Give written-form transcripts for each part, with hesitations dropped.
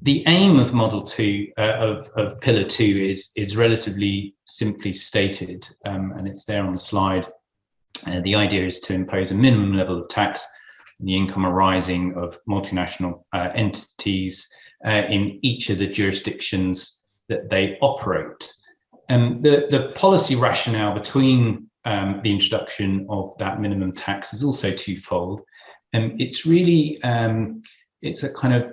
the aim of Model 2, of Pillar 2 is relatively simply stated, and it's there on the slide. The idea is to impose a minimum level of tax on the income arising of multinational entities in each of the jurisdictions that they operate. The policy rationale between the introduction of that minimum tax is also twofold. It's really, it's a kind of,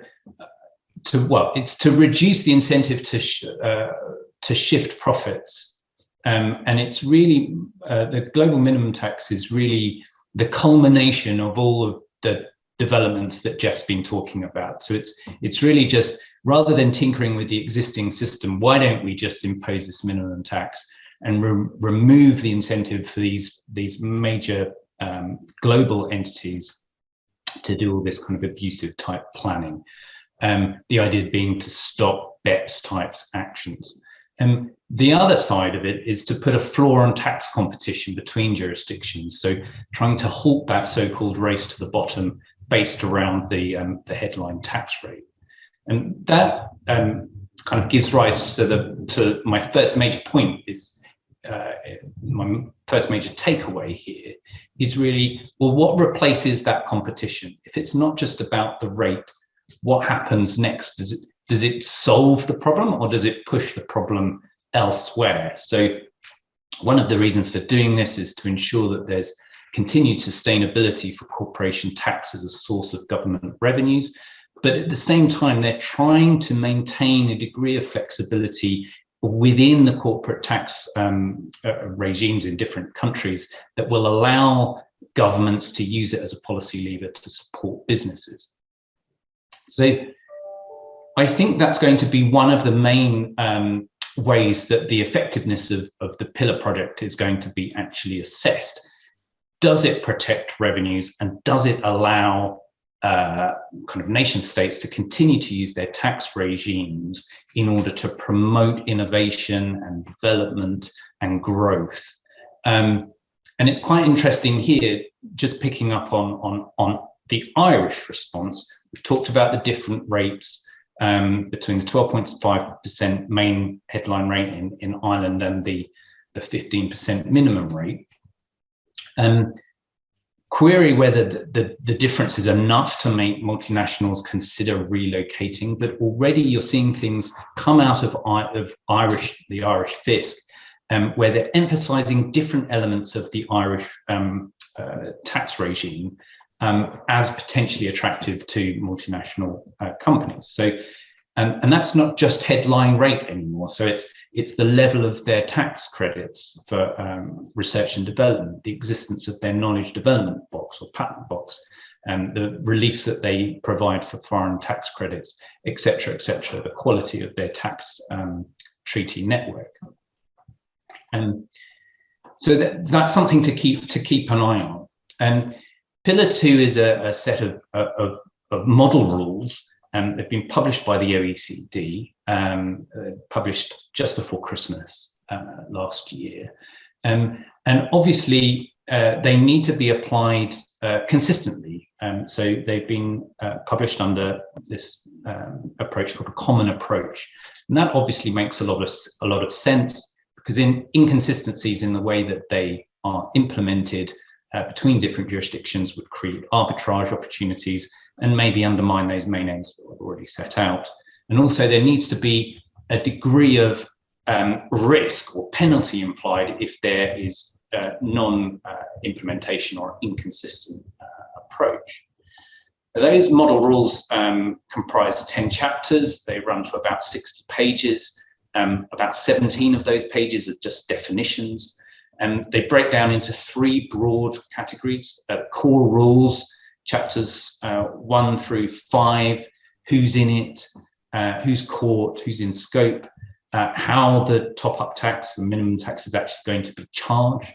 it's to reduce the incentive to shift profits. And it's really, the global minimum tax is really the culmination of all of the developments that Jeff's been talking about. So it's really just, rather than tinkering with the existing system, why don't we just impose this minimum tax and remove the incentive for these major global entities to do all this kind of abusive type planning. The idea being to stop BEPS types actions. And the other side of it is to put a floor on tax competition between jurisdictions. So trying to halt that so-called race to the bottom based around the headline tax rate. And that kind of gives rise to my first major point is, my first major takeaway here is really, well, what replaces that competition? If it's not just about the rate, what happens next? Does it solve the problem, or does it push the problem elsewhere? So one of the reasons for doing this is to ensure that there's continued sustainability for corporation tax as a source of government revenues. But at the same time, they're trying to maintain a degree of flexibility within the corporate tax regimes in different countries that will allow governments to use it as a policy lever to support businesses. So I think that's going to be one of the main ways that the effectiveness of the Pillar project is going to be actually assessed. Does it protect revenues, and does it allow kind of nation states to continue to use their tax regimes in order to promote innovation and development and growth? And it's quite interesting here, just picking up on the Irish response. We've talked about the different rates between the 12.5% main headline rate in Ireland and the 15% minimum rate. Query whether the difference is enough to make multinationals consider relocating, but already you're seeing things come out of the Irish fisc, where they're emphasising different elements of the Irish tax regime as potentially attractive to multinational companies. So, and that's not just headline rate anymore. So it's the level of their tax credits for research and development, the existence of their knowledge development box or patent box, and the reliefs that they provide for foreign tax credits, et cetera, the quality of their tax treaty network. And so that's something to keep an eye on. And Pillar 2 is a set of model rules. They've been published by the OECD, published just before Christmas last year. And obviously, they need to be applied consistently. So they've been published under this approach called a common approach. And that obviously makes a lot of sense, because inconsistencies in the way that they are implemented between different jurisdictions would create arbitrage opportunities and maybe undermine those main aims that were already set out. And also there needs to be a degree of risk or penalty implied if there is non-implementation or inconsistent approach. Those model rules comprise 10 chapters. They run to about 60 pages. About 17 of those pages are just definitions. And they break down into 3 broad categories: core rules, chapters 1 through 5, who's in it, who's caught, who's in scope, how the top-up tax, the minimum tax, is actually going to be charged,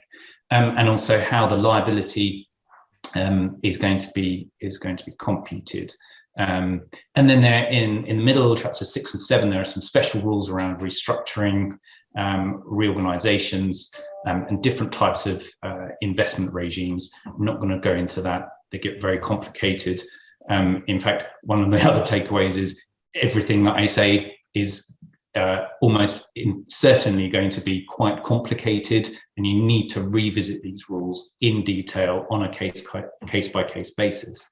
and also how the liability is going to be computed. And then there in the middle, chapters 6 and 7, there are some special rules around restructuring, reorganizations, and different types of investment regimes. I'm not going to go into that. They get very complicated. In fact, one of the other takeaways is everything that I say is almost certainly going to be quite complicated, and you need to revisit these rules in detail on a case-by-case basis.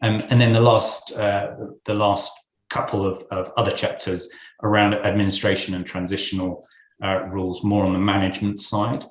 And then the last couple of other chapters around administration and transitional rules, more on the management side.